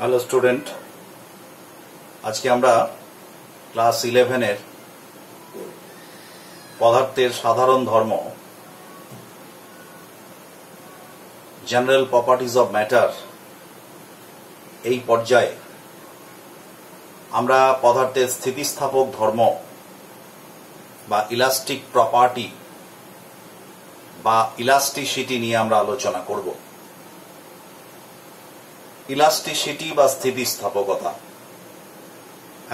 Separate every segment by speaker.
Speaker 1: Hello student, আজকে আমরা class 11 পদার্থের সাধারণ ধর্ম জেনারেল প্রপার্টিজ অফ ম্যাটার এই পর্যায়ে আমরা পদার্থের স্থিতিস্থাপক ধর্ম বা ইলাস্টিক প্রপার্টি বা ইলাস্টিসিটি নিয়ে আমরা আলোচনা করব। ইলাস্টিসিটি বা স্থিতিস্থাপকতা।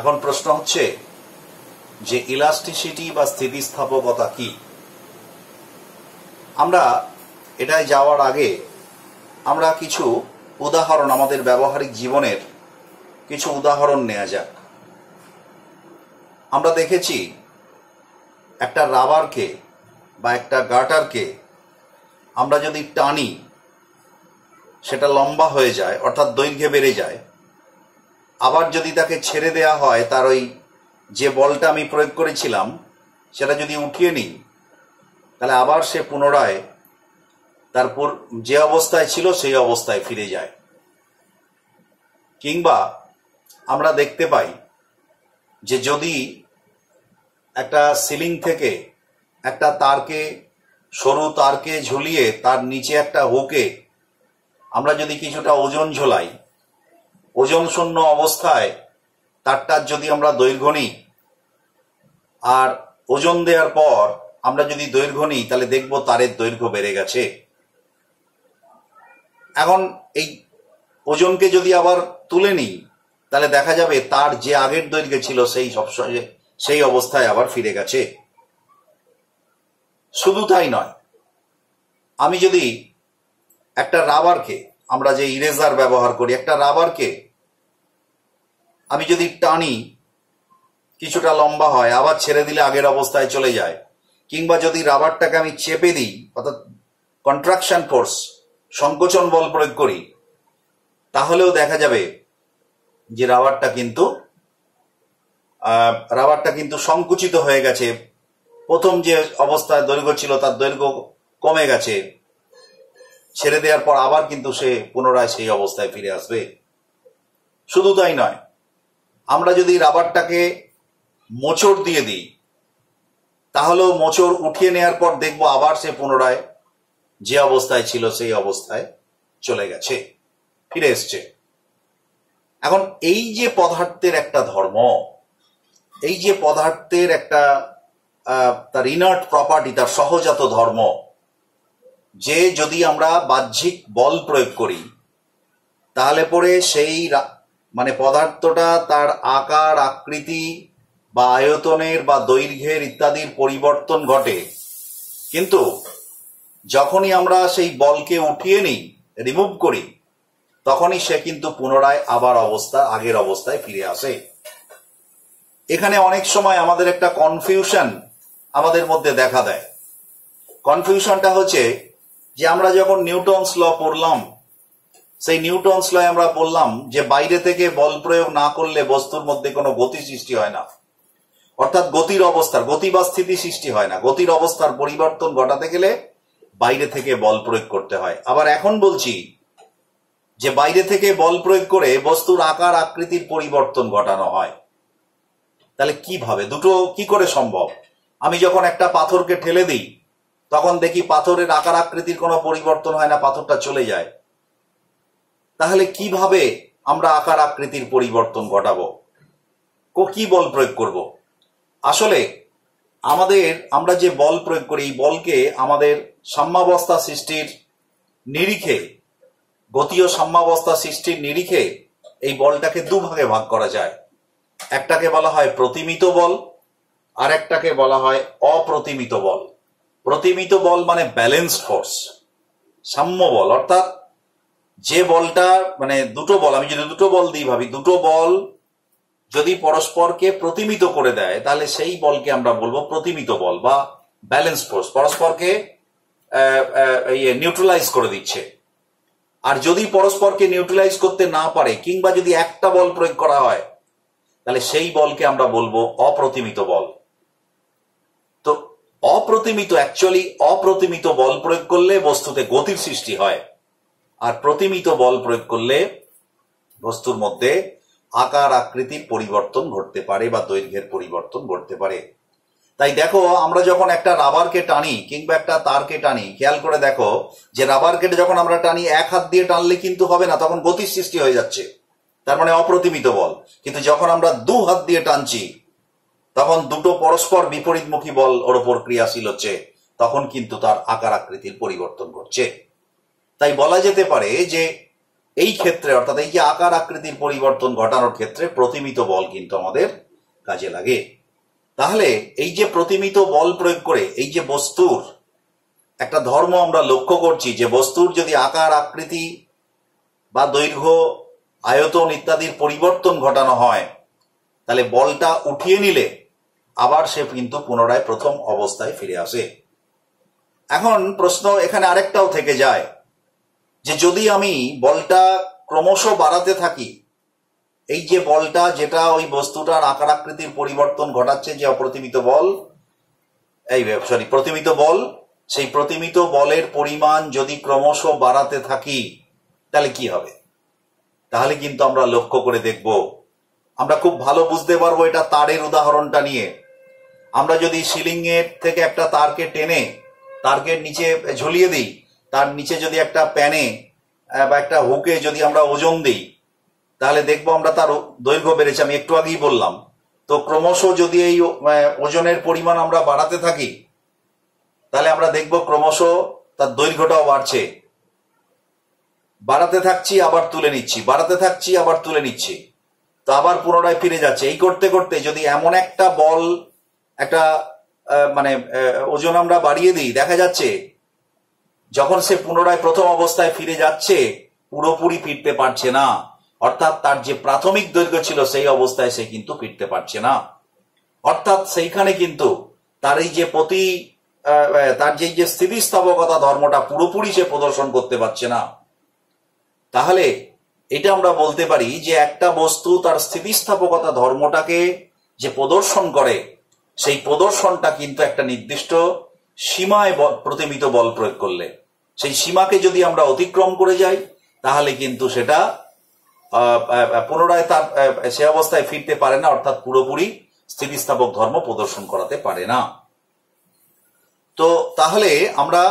Speaker 1: এখন প্রশ্ন হচ্ছে যে ইলাস্টিসিটি বা স্থিতিস্থাপকতা কি। আমরা এটায় যাওয়ার আগে আমরা কিছু উদাহরণ, আমাদের ব্যবহারিক জীবনের কিছু উদাহরণ নেওয়া যাক। আমরা দেখেছি একটা রাবারকে বা একটা গাটারকে আমরা যদি টানি সেটা লম্বা হয়ে যায়, অর্থাৎ দৈর্ঘ্যে বেড়ে যায়। আবার যদি তাকে ছেড়ে দেয়া হয়, তার ওই যে বলটা আমি প্রয়োগ করেছিলাম সেটা যদি উঠিয়ে নিই, তাহলে আবার সে পুনরায় তারপর যে অবস্থায় ছিল সেই অবস্থায় ফিরে যায়। কিংবা আমরা দেখতে পাই যে যদি একটা সিলিং থেকে একটা তারকে, সরু তারকে ঝুলিয়ে তার নিচে একটা হুকে আমরা যদি কিছুটা ওজন ঝোলাই, ওজন শূন্য অবস্থায় তারটার যদি আমরা দৈর্ঘ্য নিই আর ওজন দেওয়ার পর আমরা যদি দৈর্ঘ্য নিই, তাহলে দেখব তারের দৈর্ঘ্য বেড়ে গেছে। এখন এই ওজনকে যদি আবার তুলে নিই, তাহলে দেখা যাবে তার যে আগের দৈর্ঘ্য ছিল সেই অবস্থায় আবার ফিরে গেছে। শুধু তাই নয়, আমি যদি একটা রাবারকে, আমরা যে ইরেজার ব্যবহার করি, একটা রাবারকে আমি যদি টানি কিছুটা লম্বা হয়, আবার ছেড়ে দিলে আগের অবস্থায় চলে যায়। কিংবা যদি রাবারটাকে আমি চেপে দিই, অর্থাৎ কন্ট্রাকশন ফোর্স, সংকোচন বল প্রয়োগ করি, তাহলেও দেখা যাবে যে রাবারটা কিন্তু সংকুচিত হয়ে গেছে। প্রথম যে অবস্থায় দৈর্ঘ্য ছিল তার দৈর্ঘ্য কমে গেছে। ছেড়ে দেওয়ার পর আবার কিন্তু সে পুনরায় সেই অবস্থায় ফিরে আসবে। শুধু তাই নয়, আমরা যদি রাবারটাকে মোচড় দিয়ে দিই, তাহলেও মোচড় উঠিয়ে নেওয়ার পর দেখব আবার সে পুনরায় যে অবস্থায় ছিল সেই অবস্থায় চলে গেছে, ফিরে এসছে। এখন এই যে পদার্থের একটা ধর্ম, এই যে পদার্থের একটা তার ইনার্ট প্রপার্টি, তার সহজাত ধর্ম, যে যদি আমরা বাহ্যিক বল প্রয়োগ করি তাহলে পরে সেই পদার্থটা তার আকার, আকৃতি বা আয়তনের বা দৈর্ঘ্যের ইত্যাদির পরিবর্তন ঘটে। কিন্তু যখনই আমরা সেই বলকে উঠিয়ে নিই, রিমুভ করি, তখনই সে কিন্তু পুনরায় আবার আগের অবস্থায় ফিরে আসে। এখানে অনেক সময় আমাদের একটা কনফিউশন আমাদের মধ্যে দেখা দেয়। কনফিউশনটা হচ্ছে যে আমরা যখন নিউটনস ল পড়লাম, সেই নিউটনস ল আমরা বললাম যে বাইরে থেকে বল প্রয়োগ না করলে বস্তুর মধ্যে কোনো গতি সৃষ্টি হয় না, অর্থাৎ গতি বা স্থিতি সৃষ্টি হয় না। গতির অবস্থার পরিবর্তন ঘটাতে গেলে বাইরে থেকে বল প্রয়োগ করতে হয়। আবার এখন বলছি যে বাইরে থেকে বল প্রয়োগ করে বস্তুর আকার, আকৃতির পরিবর্তন ঘটানো হয়। তাহলে কিভাবে, দুটো কি করে সম্ভব? আমি যখন একটা পাথরকে ঠেলে দিই, তখন দেখি পাথরের আকার আকৃতির কোনো পরিবর্তন হয় না, পাথরটা চলে যায়। তাহলে কিভাবে আমরা আকার আকৃতির পরিবর্তন ঘটাবো? কি বল প্রয়োগ করব? আসলে আমরা যে বল প্রয়োগ করি, এই বলকে আমাদের সাম্যাবস্থা সৃষ্টির নিরিখে, গতীয় সাম্যাবস্থা সৃষ্টির নিরিখে এই বলটাকে দুভাগে ভাগ করা যায়। একটাকে বলা হয় প্রতিমিত বল, আর একটাকে বলা হয় অপ্রতিমিত বল। প্রতিমিত বল মানে ব্যালেন্স ফোর্স, সাম্য বল, অর্থাৎ যে বলটা দুটো বল, আমি যদি দুটো বল দিই ভাবি, দুটো বল যদি পরস্পরকে প্রতিমিত করে দেয়, তাহলে সেই বলকে আমরা বলবো প্রতিমিত বল বা ব্যালেন্স ফোর্স, পরস্পরকে নিউট্রালাইজ করে দিচ্ছে। আর যদি পরস্পরকে নিউট্রালাইজ করতে না পারে, কিংবা যদি একটা বল প্রয়োগ করা হয়, তাহলে সেই বলকে আমরা বলবো অপ্রতিমিত বল। তো অপ্রতিমিত বল প্রয়োগ করলে বস্তুতে গতির সৃষ্টি হয়, আর প্রতিমিত বল প্রয়োগ করলে বস্তুর মধ্যে আকার আকৃতির পরিবর্তন ঘটতে পারে বা দৈর্ঘ্যের পরিবর্তন ঘটতে পারে। তাই দেখো, আমরা যখন একটা রাবারকে টানি কিংবা একটা তারকে টানি, খেয়াল করে দেখো যে রাবারকে যখন আমরা টানি এক হাত দিয়ে টানলে কিন্তু হবে না, তখন গতির সৃষ্টি হয়ে যাচ্ছে, তার মানে অপ্রতিমিত বল। কিন্তু যখন আমরা দু হাত দিয়ে টানছি তখন দুটো পরস্পর বিপরীতমুখী বল ওর ওপর ক্রিয়াশীল হচ্ছে, তখন কিন্তু তার আকার আকৃতির পরিবর্তন ঘটছে। তাই বলা যেতে পারে যে এই ক্ষেত্রে, অর্থাৎ এই যে আকার আকৃতির পরিবর্তন ঘটানোর ক্ষেত্রে প্রতিমিত বল কিন্তু আমাদের কাজে লাগে। তাহলে এই যে প্রতিমিত বল প্রয়োগ করে এই যে বস্তুর একটা ধর্ম আমরা লক্ষ্য করছি, যে বস্তুর যদি আকার আকৃতি বা দৈর্ঘ্য, আয়তন ইত্যাদির পরিবর্তন ঘটানো হয়, তাহলে বলটা উঠিয়ে নিলে আবার সে কিন্তু পুনরায় প্রথম অবস্থায় ফিরে আসে। এখন প্রশ্ন এখানে আরেকটাও থেকে যায় যে যদি আমি বলটা ক্রমশ বাড়াতে থাকি, এই যে বলটা যেটা ওই বস্তুটার আকার আকৃতির পরিবর্তন ঘটাচ্ছে, যে অপ্রতিমিত বল, প্রতিমিত বল, সেই প্রতিমিত বলের পরিমাণ যদি ক্রমশ বাড়াতে থাকি তাহলে কি হবে? তাহলে কিন্তু আমরা লক্ষ্য করে দেখব, আমরা খুব ভালো বুঝতে পারবো এটা তারের উদাহরণটা নিয়ে। আমরা যদি সিলিং এর থেকে একটা তারকে টেনে তারকে নিচে ঝুলিয়ে দিই, তার নিচে যদি একটা প্যানে বা একটা হুকে যদি আমরা ওজন দিই, তাহলে দেখবো আমরা তার দৈর্ঘ্য বেড়েছে, আমি একটু আগেই বললাম। তো ক্রমশ যদি এই ওজনের পরিমাণ আমরা বাড়াতে থাকি, তাহলে আমরা দেখবো ক্রমশ তার দৈর্ঘ্যটাও বাড়ছে। বাড়াতে থাকছি, আবার তুলে নিচ্ছি, বাড়াতে থাকছি, আবার তুলে নিচ্ছি, তো আবার পুনরায় ফিরে যাচ্ছে। এই করতে করতে যদি এমন একটা বল, একটা ওজন আমরা বাড়িয়ে দিই, দেখা যাচ্ছে যখন সে পুনরায় প্রথম অবস্থায় ফিরে যাচ্ছে পুরোপুরি ফিরতে পারছে না, অর্থাৎ তার যে প্রাথমিক দৈর্ঘ্য ছিল সেই অবস্থায় সে কিন্তু ফিরতে পারছে না। অর্থাৎ সেইখানে কিন্তু তার এই যে তার যে স্থিতিস্থাপকতা ধর্মটা পুরোপুরি সে প্রদর্শন করতে পারছে না। তাহলে এটা আমরা বলতে পারি যে একটা বস্তু তার স্থিতিস্থাপকতা ধর্মটাকে যে প্রদর্শন করে, সেই প্রদর্শনটা কিন্তু একটা নির্দিষ্ট সীমায় প্রতিমিত বল প্রয়োগ করলে, সেই সীমাকে যদি আমরা অতিক্রম করে যাই, তাহলে কিন্তু সেটা পুনরায় তার সে অবস্থায় ফিরতে পারে না, অর্থাৎ পুরোপুরি স্থিতিস্থাপক ধর্ম প্রদর্শন করাতে পারে না। তো তাহলে আমরা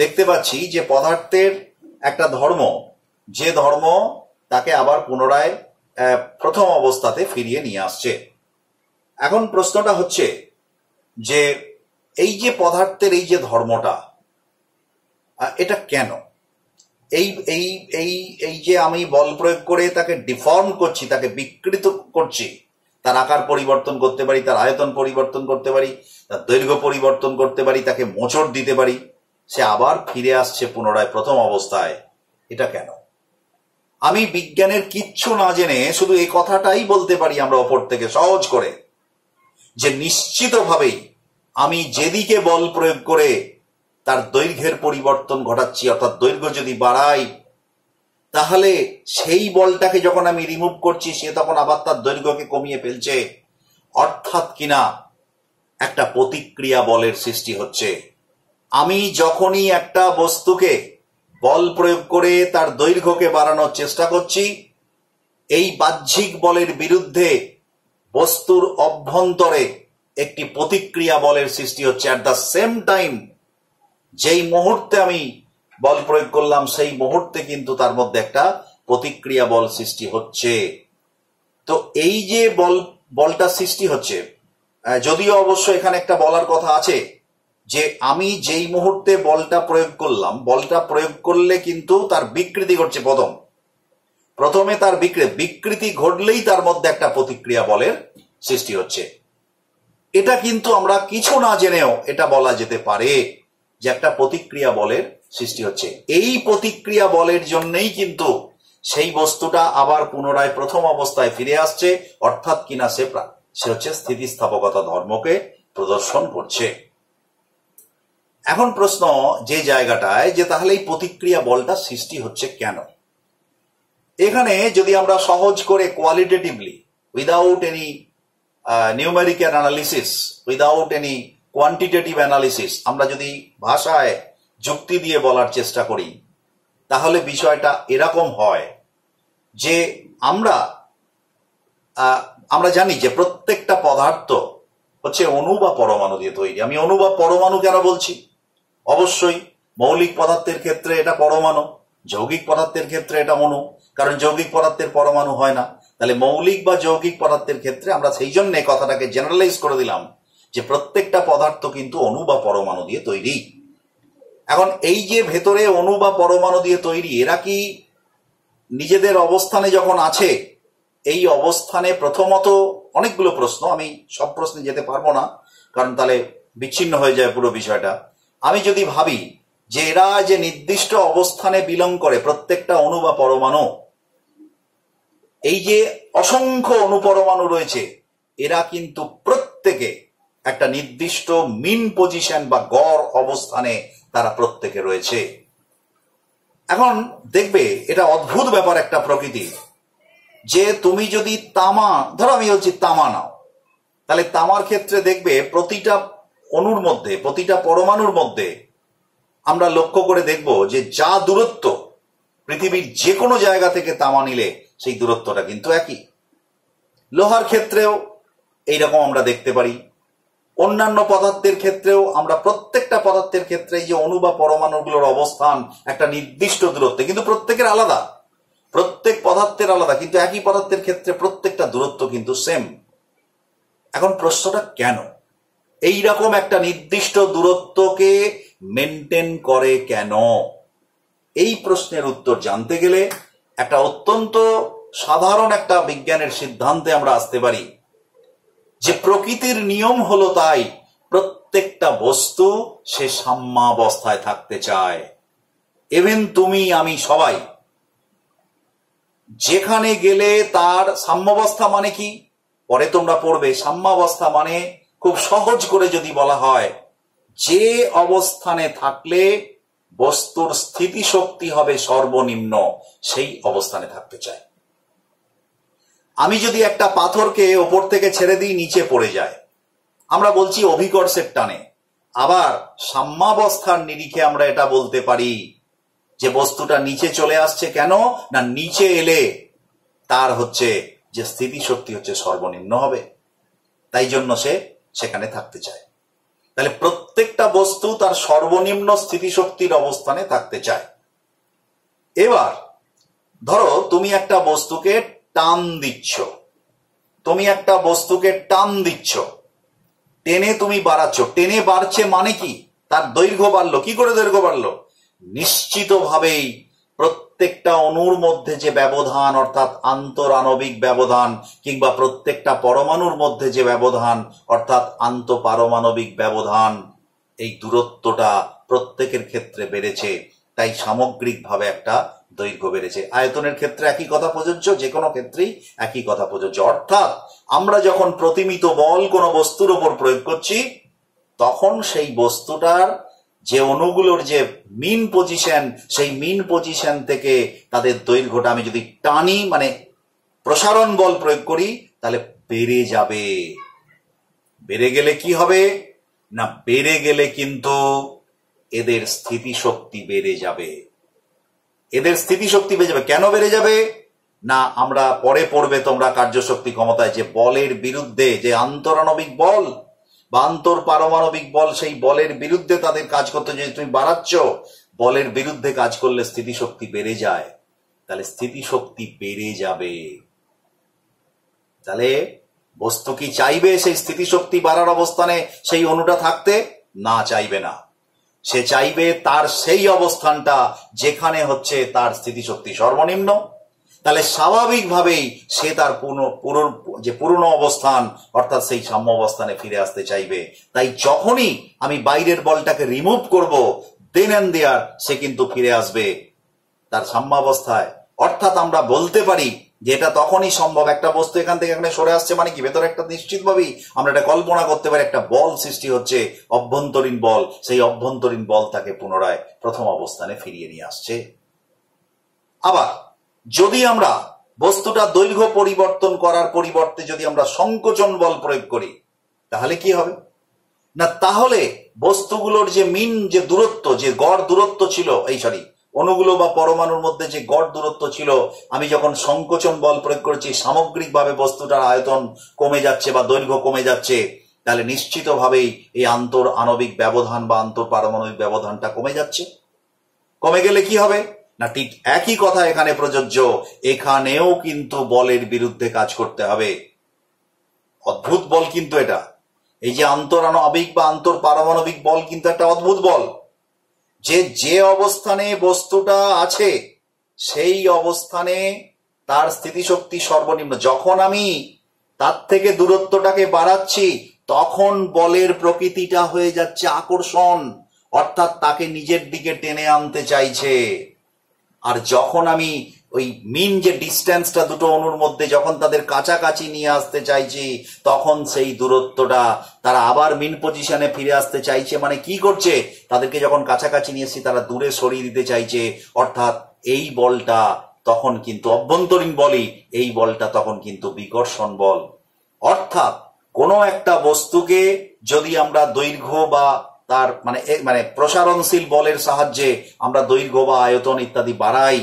Speaker 1: দেখতে পাচ্ছি যে পদার্থের একটা ধর্ম, যে ধর্ম তাকে আবার পুনরায় প্রথম অবস্থাতে ফিরিয়ে নিয়ে আসছে। এখন প্রশ্নটা হচ্ছে যে এই যে পদার্থের এই যে ধর্মটা, এটা কেন? এই এই এই এই যে আমি বল প্রয়োগ করে তাকে ডিফর্ম করছি, তাকে বিকৃত করছি, তার আকার পরিবর্তন করতে পারি, তার আয়তন পরিবর্তন করতে পারি, তার দৈর্ঘ্য পরিবর্তন করতে পারি, তাকে মোচড় দিতে পারি, সে আবার ফিরে আসছে পুনরায় প্রথম অবস্থায়, এটা কেন? আমি বিজ্ঞানের কিচ্ছু না জেনে শুধু এই কথাটাই বলতে পারি আমরা ওপর থেকে সহজ করে, যে নিশ্চিতভাবেই আমি যেদিকে বল প্রয়োগ করে তার দৈর্ঘ্যের পরিবর্তন ঘটাচ্ছি, অর্থাৎ দৈর্ঘ্য যদি বাড়াই, তাহলে সেই বলটাকে যখন আমি রিমুভ করছি সে তখন আবার তার দৈর্ঘ্যকে কমিয়ে ফেলছে, অর্থাৎ কিনা একটা প্রতিক্রিয়া বলের সৃষ্টি হচ্ছে। আমি যখনই একটা বস্তুকে বল প্রয়োগ করে তার দৈর্ঘ্যকে বাড়ানোর চেষ্টা করছি, এই বাহ্যিক বলের বিরুদ্ধে বস্তুর অভ্যন্তরে একটি প্রতিক্রিয়া বলের সৃষ্টি হচ্ছে। অ্যাট দ্য সেম টাইম যেই মুহূর্তে আমি বল প্রয়োগ করলাম সেই মুহূর্তে কিন্তু তার মধ্যে একটা প্রতিক্রিয়া বল সৃষ্টি হচ্ছে। তো এই যে বলটা সৃষ্টি হচ্ছে, যদিও অবশ্য এখানে একটা বলার কথা আছে যে আমি যেই মুহূর্তে বলটা প্রয়োগ করলাম, বলটা প্রয়োগ করলে কিন্তু তার বিকৃতি ঘটছে। প্রথমে তার বিকৃতি ঘটলেই তার মধ্যে একটা প্রতিক্রিয়া বলের সৃষ্টি হচ্ছে। এটা কিন্তু আমরা কিছু না জেনেও এটা বলা যেতে পারে যে একটা প্রতিক্রিয়া বলের সৃষ্টি হচ্ছে। এই প্রতিক্রিয়া বলের জন্যই কিন্তু সেই বস্তুটা আবার পুনরায় প্রথম অবস্থায় ফিরে আসছে, অর্থাৎ কিনা সে হচ্ছে স্থিতিস্থাপকতা ধর্মকে প্রদর্শন করছে। এখন প্রশ্ন যে জায়গাটায়, যে তাহলে এই প্রতিক্রিয়া বলটা সৃষ্টি হচ্ছে কেন? এখানে যদি আমরা সহজ করে qualitatively, without any numerical analysis, without any quantitative analysis, আমরা যদি ভাষায় যুক্তি দিয়ে বলার চেষ্টা করি, তাহলে বিষয়টা এরকম হয় যে আমরা আমরা জানি যে প্রত্যেকটা পদার্থ হচ্ছে অণু বা পরমাণু দিয়ে তৈরি। আমি অণু বা পরমাণু কেন বলছি? অবশ্যই মৌলিক পদার্থের ক্ষেত্রে এটা পরমাণু, যৌগিক পদার্থের ক্ষেত্রে এটা অণু, কারণ যৌগিক পদার্থের পরমাণু হয় না। তাহলে মৌলিক বা যৌগিক পদার্থের ক্ষেত্রে আমরা সেই জন্য কথাটাকে জেনারেলাইজ করে দিলাম যে প্রত্যেকটা পদার্থ কিন্তু অণু বা পরমাণু দিয়ে তৈরি। এখন এই যে ভেতরে অণু বা পরমাণু দিয়ে তৈরি, এরা কি নিজেদের অবস্থানে যখন আছে, এই অবস্থানে প্রথমত অনেকগুলো প্রশ্ন, আমি সব প্রশ্নে যেতে পারবো না কারণ তাহলে বিচ্ছিন্ন হয়ে যায় পুরো বিষয়টা। আমি যদি ভাবি যে এরা যে নির্দিষ্ট অবস্থানে বিলং করে প্রত্যেকটা অণু বা পরমাণু, এই যে অসংখ্য অণু পরমাণু রয়েছে, এরা কিন্তু প্রত্যেকে একটা নির্দিষ্ট মিন পজিশন বা গড় অবস্থানে তারা প্রত্যেকে রয়েছে। এখন দেখবে এটা অদ্ভুত ব্যাপার একটা প্রকৃতি, যে তুমি যদি তামা, ধরো আমি বলছি তামা নাও, তাহলে তামার ক্ষেত্রে দেখবে প্রতিটা অণুর মধ্যে, প্রতিটা পরমাণুর মধ্যে আমরা লক্ষ্য করে দেখব যে যা দূরত্ব, পৃথিবীর যে কোনো জায়গা থেকে তামা নিলে সেই দূরত্বটা কিন্তু একই। লোহার ক্ষেত্রেও এইরকম আমরা দেখতে পারি, অন্যান্য পদার্থের ক্ষেত্রেও আমরা প্রত্যেকটা পদার্থের ক্ষেত্রে যে অণু বা পরমাণুগুলোর অবস্থান একটা নির্দিষ্ট দূরত্বে, কিন্তু প্রত্যেকের আলাদা, প্রত্যেক পদার্থের আলাদা, কিন্তু একই পদার্থের ক্ষেত্রে প্রত্যেকটা দূরত্ব কিন্তু সেম। এখন প্রশ্নটা কেন এইরকম একটা নির্দিষ্ট দূরত্বকে মেনটেন করে কেন? এই প্রশ্নের উত্তর জানতে গেলে একটা অত্যন্ত সাধারণ একটা বিজ্ঞানের সিদ্ধান্তে আমরা আসতে পারি যে প্রকৃতির নিয়ম হলো তাই প্রত্যেকটা বস্তু সে সাম্যাবস্থায় থাকতে চায়। ইভেন তুমি আমি সবাই যেখানে গেলে তার সাম্যাবস্থা মানে কি পরে তোমরা পড়বে। সাম্যাবস্থা মানে খুব সহজ করে যদি বলা হয়, যে অবস্থানে থাকলে বস্তুর স্থিতিশক্তি হবে সর্বনিম্ন, সেই অবস্থানে থাকতে চায়। আমি যদি একটা পাথরকে ওপর থেকে ছেড়ে দিই, নিচে পড়ে যায়, আমরা বলছি অভিকর্ষের টানে। আবার সাম্যাবস্থার নিরিখে আমরা এটা বলতে পারি যে বস্তুটা নিচে চলে আসছে কেন না, নিচে এলে তার হচ্ছে যে স্থিতিশক্তি হচ্ছে সর্বনিম্ন হবে, তাই জন্য সে সেখানে থাকতে চায়। তাহলে প্রত্যেকটা বস্তু তার সর্বনিম্ন স্থিতিশক্তির অবস্থানে থাকতে চায়। এবার ধরো তুমি একটা বস্তুকে টান দিচ্ছ, তুমি একটা বস্তুকে টান দিচ্ছ, টেনে তুমি বাড়াচ্ছ, টেনে বাড়ছে মানে কি, তার দৈর্ঘ্য বাড়লো। কি করে দৈর্ঘ্য বাড়লো? নিশ্চিতভাবেই প্রত্যেকটা অণুর মধ্যে যে ব্যবধান, অর্থাৎ আন্তরাণবিক ব্যবধান, কিংবা প্রত্যেকটা পরমাণুর মধ্যে যে ব্যবধান অর্থাৎ আন্তঃপারমাণবিক ব্যবধান, এই দূরত্বটা প্রত্যেকের ক্ষেত্রে বেড়েছে, তাই সামগ্রিকভাবে একটা দৈর্ঘ্য বেড়েছে। আয়তনের ক্ষেত্রে একই কথা প্রযোজ্য, যে কোনো ক্ষেত্রেই একই কথা প্রযোজ্য। অর্থাৎ আমরা যখন প্রতিমিত বল কোনো বস্তুর উপর প্রয়োগ করছি, তখন সেই বস্তুটার যে অণুগুলোর যে মিন পজিশন, সেই মিন পজিশন থেকে তাদের দৈর্ঘ্যটা আমি যদি টানি, মানে প্রসারণ বল প্রয়োগ করি, তাহলে বেড়ে যাবে। বেড়ে গেলে কি হবে না, বেড়ে গেলে কিন্তু এদের স্থিতিশক্তি বেড়ে যাবে। এদের স্থিতিশক্তি বেড়ে যাবে। কেন বেড়ে যাবে না, আমরা পরে পড়বে তোমরা কার্যশক্তি ক্ষমতায়, যে বলের বিরুদ্ধে, যে আন্তরাণবিক বল বা আন্তঃপারমাণবিক বল, সেই বলের বিরুদ্ধে তাদের কাজ করতে, যে তুমি বাড়াচ্ছ, বলের বিরুদ্ধে কাজ করলে স্থিতিশক্তি বেড়ে যায়, তাহলে স্থিতিশক্তি বেড়ে যাবে। তাহলে বস্তু কি চাইবে সেই স্থিতিশক্তি বাড়ার অবস্থানে সেই অণুটা থাকতে? না, চাইবে না। সে চাইবে তার সেই অবস্থানটা যেখানে হচ্ছে তার স্থিতিশক্তি সর্বনিম্ন। তাহলে স্বাভাবিকভাবেই সে তার পুরনো অবস্থান অর্থাৎ সেই সাম্য অবস্থানে ফিরে আসতে চাইবে। তাই যখনই আমি বাইরের বলটাকে রিমুভ করব, দেন এন্ড দেয়ার সে কিন্তু ফিরে আসবে তার সাম্যাবস্থায়। অর্থাৎ আমরা বলতে পারি যে এটা তখনই সম্ভব, একটা বস্তু এখান থেকে এখানে সরে আসছে মানে কি, ভেতরে একটা নিশ্চিতভাবেই আমরা এটা কল্পনা করতে পারি একটা বল সৃষ্টি হচ্ছে, অভ্যন্তরীণ বল। সেই অভ্যন্তরীণ বল তাকে পুনরায় প্রথম অবস্থানে ফিরিয়ে নিয়ে আসছে। আবার যদি আমরা বস্তুটা দৈর্ঘ্য পরিবর্তন করার পরিবর্তে যদি আমরা সংকোচন বল প্রয়োগ করি, তাহলে কি হবে না, তাহলে বস্তুগুলোর যে মিন যে দূরত্ব, যে গড় দূরত্ব ছিল, অণুগুলো বা পরমাণুর মধ্যে যে গড় দূরত্ব ছিল, আমি যখন সংকোচন বল প্রয়োগ করেছি সামগ্রিকভাবে বস্তুটার আয়তন কমে যাচ্ছে বা দৈর্ঘ্য কমে যাচ্ছে, তাহলে নিশ্চিতভাবেই এই আন্তর আণবিক ব্যবধান বা আন্তর পারমাণবিক ব্যবধানটা কমে যাচ্ছে। কমে গেলে কি হবে না, ঠিক একই কথা এখানে প্রযোজ্য, এখানেও কিন্তু বলের বিরুদ্ধে কাজ করতে হবে। অদ্ভুত বল কিন্তু এটা, এই যে আন্তর আণবিক বা আন্তর পারমাণবিক বল কিন্তু একটা অদ্ভুত বল, যে অবস্থানে বস্তুটা আছে সেই অবস্থানে তার স্থিতিশক্তি সর্বনিম্ন। যখন আমি তার থেকে দূরত্বটাকে বাড়াচ্ছি তখন বলের প্রকৃতিটা হয়ে যাচ্ছে আকর্ষণ, অর্থাৎ তাকে নিজের দিকে টেনে আনতে চাইছে। আর যখন আমি ওই মিন যে ডিস্টেন্সটা দুটো অণুর মধ্যে যখন তাদের কাছাকাছি নিয়ে আসতে চাইছি, তখন সেই দূরত্বটা তারা আবার মিন পজিশনে ফিরে আসতে চাইছে। মানে কি করছে, তাদেরকে যখন কাছাকাছি নিয়ে এসেছি তারা দূরে সরিয়ে দিতে চাইছে। অর্থাৎ এই বলটা তখন কিন্তু অভ্যন্তরীণ বলই, এই বলটা তখন কিন্তু বিকর্ষণ বল। অর্থাৎ কোনো একটা বস্তুকে যদি আমরা দৈর্ঘ্য বা তার মানে প্রসারণশীল বলের সাহায্যে আমরা দৈর্ঘ্য বা আয়তন ইত্যাদি বাড়াই,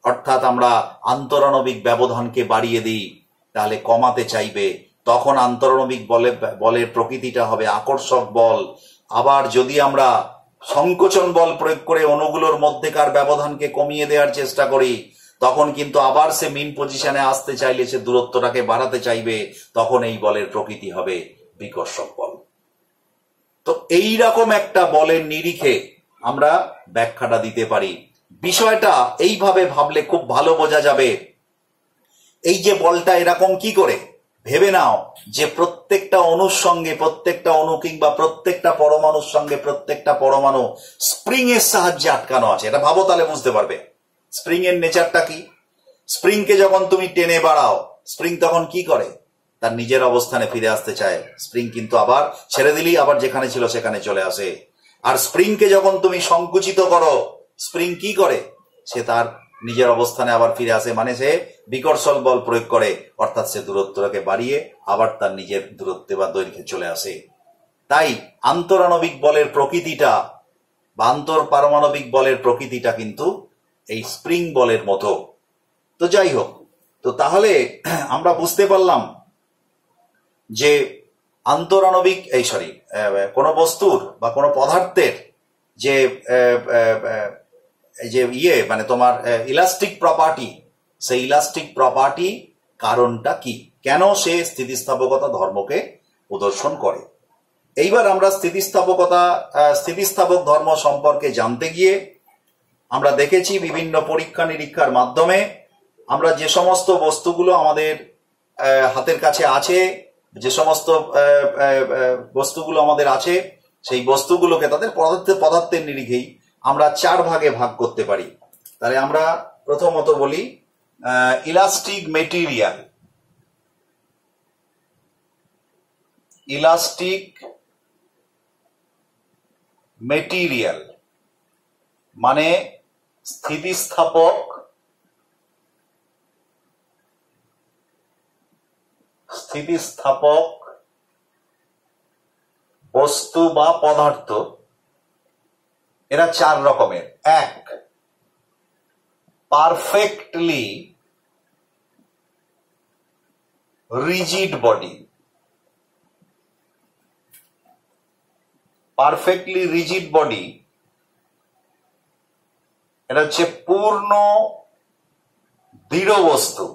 Speaker 1: অর্থাৎ আমরা আন্তরাণবিক ব্যবধানকে বাড়িয়ে দিই, তাহলে কমাতে চাইবে, তখন আন্তরাণবিক বলের প্রকৃতিটা হবে আকর্ষক বল। আবার যদি আমরা সংকোচন বল প্রয়োগ করে অণুগুলোর মধ্যেকার ব্যবধানকে কমিয়ে দেওয়ার চেষ্টা করি, তখন কিন্তু আবার সে মিন পজিশনে আসতে চাইলে সে দূরত্বটাকে বাড়াতে চাইবে, তখন এই বলের প্রকৃতি হবে বিকর্ষক বল। তো এইরকম একটা বলের নিরিখে আমরা ব্যাখ্যাটা দিতে পারি। বিষয়টা এইভাবে ভাবলে খুব ভালো বোঝা যাবে। এই যে বলটা এরকম কি করে, ভেবে নাও যে প্রত্যেকটা অণুর সঙ্গে, প্রত্যেকটা অণু কিংবা প্রত্যেকটা পরমাণুর সঙ্গে প্রত্যেকটা পরমাণু স্প্রিং এর সাহায্যে আটকানো আছে। এটা ভাবো, তাহলে বুঝতে পারবে স্প্রিং এর নেচারটা কি। স্প্রিংকে যখন তুমি টেনে বাড়াও, স্প্রিং তখন কি করে, তার নিজের অবস্থানে ফিরে আসতে চায়। স্প্রিং কিন্তু আবার ছেড়ে দিলেই আবার যেখানে ছিল সেখানে চলে আসে। আর স্প্রিংকে যখন তুমি সংকুচিত করো, স্প্রিং কি করে, সে তার নিজের অবস্থানে আবার ফিরে আসে, মানে সে বিকর্ষণ বল প্রয়োগ করে, অর্থাৎ সে দূরত্বটাকে বাড়িয়ে আবার তার নিজের দূরত্বে বা দৈর্ঘ্যে চলে আসে। তাই আন্তরাণবিক বলের প্রকৃতিটা বা আন্তর পারমাণবিক বলের প্রকৃতিটা কিন্তু এই স্প্রিং বলের মতো। তো যাই হোক, তো তাহলে আমরা বুঝতে পারলাম যে আন্তরাণবিক কোনো বস্তুর বা কোনো পদার্থের যে মানে তোমার ইলাস্টিক প্রপার্টি, সেই ইলাস্টিক প্রপার্টি কারণটা কি, কেন সে স্থিতিস্থাপকতা ধর্মকে প্রদর্শন করে। এইবার আমরা স্থিতিস্থাপক ধর্ম সম্পর্কে জানতে গিয়ে আমরা দেখেছি বিভিন্ন পরীক্ষা নিরীক্ষার মাধ্যমে আমরা যে সমস্ত বস্তুগুলো আমাদের হাতের কাছে আছে, যে সমস্ত বস্তুগুলো আমাদের আছে, সেই বস্তুগুলোকে তাদের পদার্থের নিরিখেই আমরা 4 ভাগে ভাগ করতে পারি। তাহলে আমরা প্রথমত বলি ইলাস্টিক মেটেরিয়াল। ইলাস্টিক মেটেরিয়াল মানে স্থিতিস্থাপক বস্তু বা পদার্থ। এরা 4 রকমের। 1, perfectly rigid body. Perfectly rigid body এটা হচ্ছে পূর্ণ দৃঢ় বস্তু।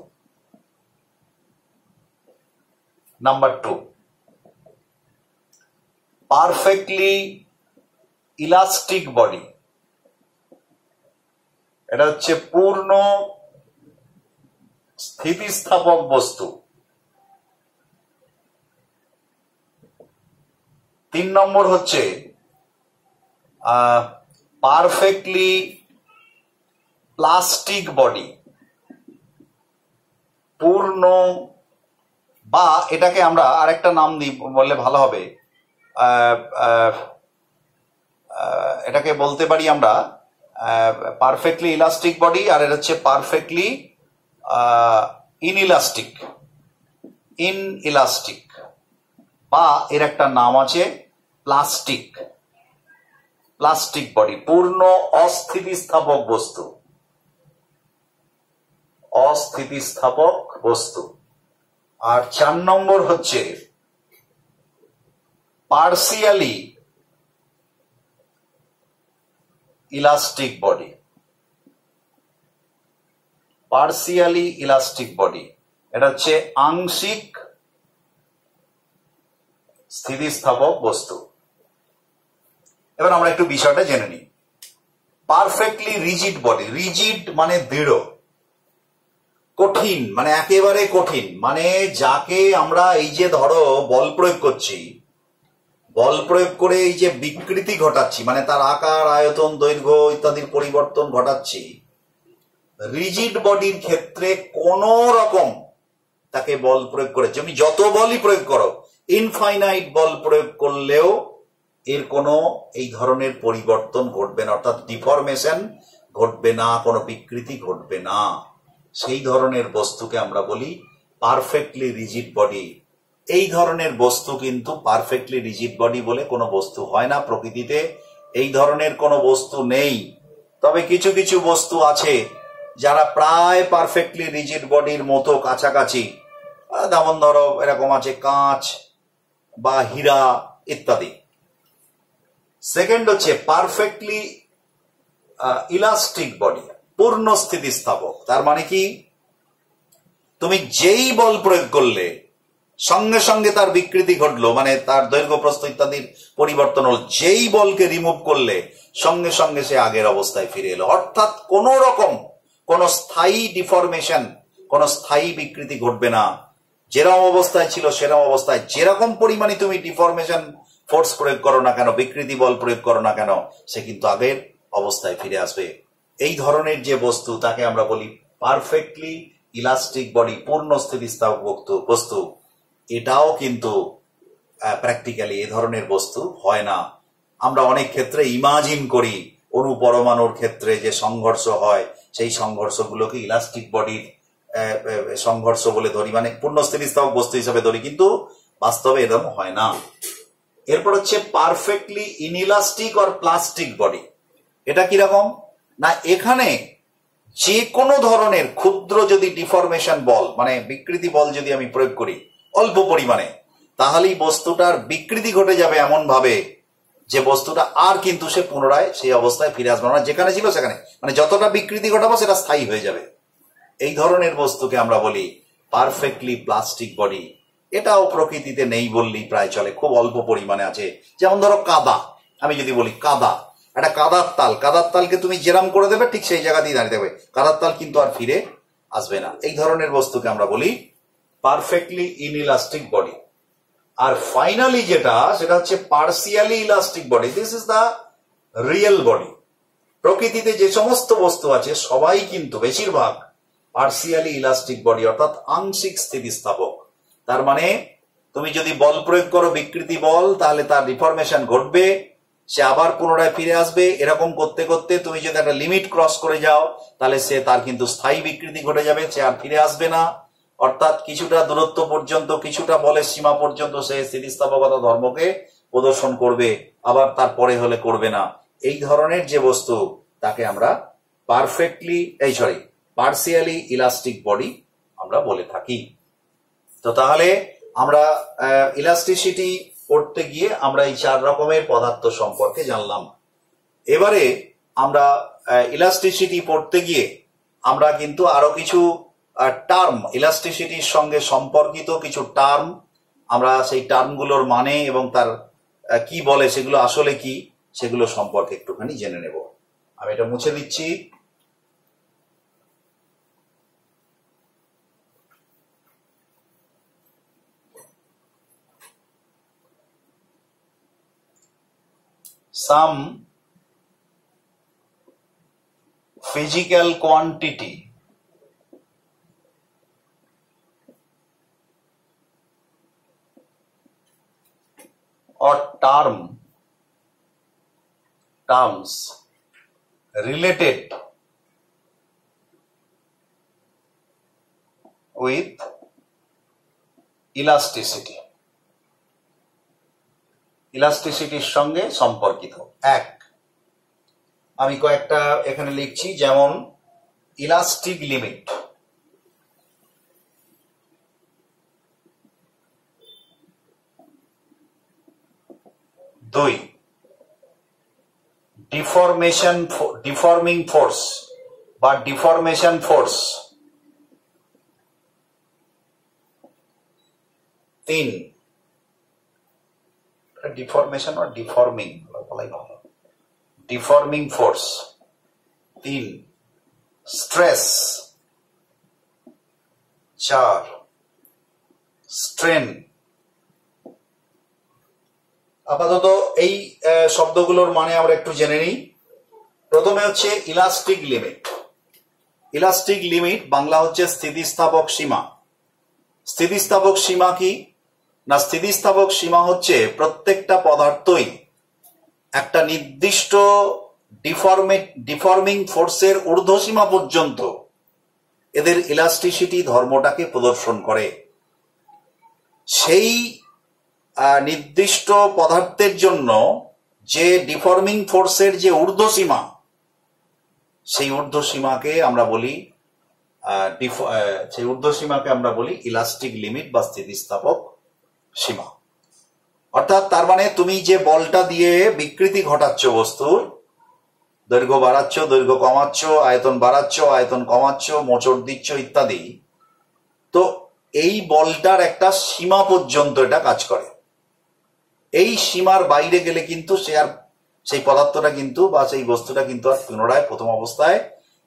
Speaker 1: নাম্বার 2, পারফেক্টলি ইলাস্টিক বডি, এটা হচ্ছে পূর্ণ স্থিতিস্থাপক বস্তু। 3 নম্বর হচ্ছে পারফেক্টলি প্লাস্টিক বডি, পূর্ণ, বা এটাকে আমরা আরেকটা নাম দিই বললে ভালো হবে, এটাকে বলতে পারি আমরা পারফেক্টলি ইলাস্টিক বডি, আর এটা হচ্ছে পারফেক্টলি ইনইলাস্টিক, বা এর একটা নাম আছে প্লাস্টিক। প্লাস্টিক বডি, পূর্ণ অস্থিতিস্থাপক বস্তু, অস্থিতিস্থাপক বস্তু। আর 4 নম্বর হচ্ছে partially elastic body, partially elastic body, এটা হচ্ছে আংশিক স্থিতিস্থাপক বস্তু। এবার আমরা একটু বিষয়টা জেনে নিই। পারফেক্টলি রিজিড বডি, রিজিড মানে দৃঢ়, কঠিন মানে একেবারে কঠিন, মানে যাকে আমরা এই যে ধরো বল প্রয়োগ করছি, বল প্রয়োগ করে এই যে বিকৃতি ঘটাচ্ছি, মানে তার আকার, আয়তন, দৈর্ঘ্য ইত্যাদির পরিবর্তন ঘটাচ্ছি, রিজিড বডির ক্ষেত্রে কোন রকম তাকে বল প্রয়োগ করে, তুমি যত বলই প্রয়োগ করো, ইনফাইনাইট বল প্রয়োগ করলেও এর কোনো এই ধরনের পরিবর্তন ঘটবে না, অর্থাৎ ডিফরমেশন ঘটবে না, কোনো বিকৃতি ঘটবে না। সেই ধরনের বস্তুকে আমরা বলি পারফেক্টলি রিজিড বডি। এই ধরনের বস্তু কিন্তু পারফেক্টলি রিজিড বডি বলে কোনো বস্তু হয় না প্রকৃতিতে, এই ধরনের কোনো বস্তু নেই। তবে কিছু কিছু বস্তু আছে যারা প্রায় পারফেক্টলি রিজিড বডির মতো কাছাকাছি, যেমন ধরো এরকম আছে কাঁচ বা হীরা ইত্যাদি। সেকেন্ড হচ্ছে পারফেক্টলি ইলাস্টিক বডি, পূর্ণ স্থিতিস্থাপক। তার মানে কি, তুমি যেই বল প্রয়োগ করলে সঙ্গে সঙ্গে তার বিকৃতি ঘটলো, মানে তার দৈর্ঘ্য প্রস্থ ইত্যাদির পরিবর্তন হল, যেই বলকে রিমুভ করলে সঙ্গে সঙ্গে সে আগের অবস্থায় ফিরে এলো, অর্থাৎ কোন রকম কোন স্থায়ী ডিফরমেশন, কোন স্থায়ী বিকৃতি ঘটবে না। যেরকম অবস্থায় ছিল সেরকম অবস্থায়, যেরকম পরিমাণে তুমি ডিফরমেশন ফোর্স প্রয়োগ করো না কেন, বিকৃতি বল প্রয়োগ করো না কেন, সে কিন্তু আগের অবস্থায় ফিরে আসবে। এই ধরনের যে বস্তু তাকে আমরা বলি পারফেক্টলি ইলাস্টিক বডি, পূর্ণ স্থিতিস্থাপক বস্তু। এটাও কিন্তু প্র্যাকটিক্যালি এ ধরনের বস্তু হয় না। আমরা অনেক ক্ষেত্রে ইমাজিন করি অণু পরমাণুর ক্ষেত্রে যে সংঘর্ষ হয়, সেই সংঘর্ষগুলোকে ইলাস্টিক বডির সংঘর্ষ বলে ধরি, মানে পূর্ণ স্থিতিস্থাপক বস্তু হিসাবে ধরি, কিন্তু বাস্তবে এরকম হয় না। এরপর হচ্ছে perfectly inelastic or plastic body. এটা কিরকম না, এখানে যে কোনো ধরনের ক্ষুদ্র যদি ডিফরমেশন বল, মানে বিকৃতি বল যদি আমি প্রয়োগ করি অল্প পরিমাণে, তাহলেই বস্তুটার বিকৃতি ঘটে যাবে এমন ভাবে যে বস্তুটা আর কিন্তু সে পুনরায় সেই অবস্থায় ফিরে আসবে না, যেখানে ছিল সেখানে, মানে যতটা বিকৃতি ঘটাবো সেটা স্থায়ী হয়ে যাবে। এই ধরনের বস্তুকে আমরা বলি পারফেক্টলি প্লাস্টিক বডি। এটাও প্রকৃতিতে নেই বললেই প্রায় চলে, খুব অল্প পরিমাণে আছে। যেমন ধরো কাদা, আমি যদি বলি কাদা, একটা কাদার তাল, কাদার তালকে তুমি যেরাম করে দেবে ঠিক সেই জায়গাতেই দাঁড়িয়ে থাকবে, কাদার তাল কিন্তু আর ফিরে আসবে না। এই ধরনের বস্তুকে আমরা বলি পারফেক্টলি ইনইলাস্টিক বডি। আর ফাইনালি যেটা, সেটা হচ্ছে partially elastic body. This is the real body. প্রকৃতিতে যে সমস্ত বস্তু আছে সবাই কিন্তু বেশিরভাগ পার্সিয়ালি ইলাস্টিক বডি, অর্থাৎ আংশিক স্থিতিস্থাপক। তার মানে তুমি যদি বল প্রয়োগ করো বিকৃতি বল, তাহলে তার ডিফরমেশন ঘটবে, সে আবার পুনরায় ফিরে আসবে। এরকম করতে করতে তুমি যদি একটা লিমিট ক্রস করে যাও, তাহলে সে তার কিন্তু স্থায়ী বিকৃতি ঘটে যাবে, সে আর ফিরে আসবে না। অর্থাৎ কিছুটা দূরত্ব পর্যন্ত, কিছুটা বলের সীমা পর্যন্ত সে স্থিতিস্থাপকতা ধর্মকে প্রদর্শন করবে, আবার তারপরে হলে করবে না। এই ধরনের যে বস্তু তাকে আমরা পার্সিয়ালি ইলাস্টিক বডি আমরা বলে থাকি। তো তাহলে আমরা ইলাস্টিসিটি পড়তে গিয়ে আমরা এই 4 রকমের পদার্থ সম্পর্কে জানলাম। এবারে আমরা ইলাস্টিসিটি পড়তে গিয়ে আমরা কিন্তু আরো কিছু টার্ম, ইলাস্টিসিটির সঙ্গে সম্পর্কিত কিছু টার্ম, আমরা সেই টার্মগুলোর মানে এবং তার কি বলে, সেগুলো আসলে কি, সেগুলো সম্পর্কে একটুখানি জেনে নেব। আমি এটা মুছে দিচ্ছি। Some physical quantity or terms related with elasticity, ইলাস্টিসিটির সঙ্গে সম্পর্কিত। 1, আমি কয়েকটা এখানে লিখছি, যেমন ইলাস্টিক লিমিট, দুই ডিফর্মিং ফোর্স বা ডিফরমেশন ফোর্স, তিন ডিফরমেশন আর ডিফর্মিং বলাই ভালো, ডিফর্মিং ফোর্স, তিন স্ট্রেস, চার স্ট্রেন। আপাতত এই শব্দগুলোর মানে আমরা একটু জেনে নিই। প্রথমে হচ্ছে elastic limit. Elastic limit Bangla হচ্ছে স্থিতিস্থাপক সীমা। স্থিতিস্থাপক সীমা কি না, স্থিতিস্থাপক সীমা হচ্ছে প্রত্যেকটা পদার্থই একটা নির্দিষ্ট ডিফর্মিং ফোর্সের ঊর্ধ্বসীমা পর্যন্ত এদের ইলাস্টিসিটি ধর্মটাকে প্রদর্শন করে। সেই নির্দিষ্ট পদার্থের জন্য যে ডিফর্মিং ফোর্সের যে ঊর্ধ্বসীমা, সেই ঊর্ধ্বসীমাকে আমরা বলি ইলাস্টিক লিমিট বা স্থিতিস্থাপক সীমা। অর্থাৎ তার মানে তুমি যে বলটা দিয়ে বিকৃতি ঘটাচ্ছ, বস্তুর দৈর্ঘ্য বাড়াচ্ছ, দৈর্ঘ্য কমাচ্ছ, আয়তন বাড়াচ্ছ, আয়তন কমাচ্ছ, মোচড় দিচ্ছ ইত্যাদি, তো এই বলটার একটা সীমা পর্যন্ত এটা কাজ করে। এই সীমার বাইরে গেলে কিন্তু সেই পদার্থটা কিন্তু বা সেই বস্তুটা কিন্তু আর পুনরায় প্রথম অবস্থায়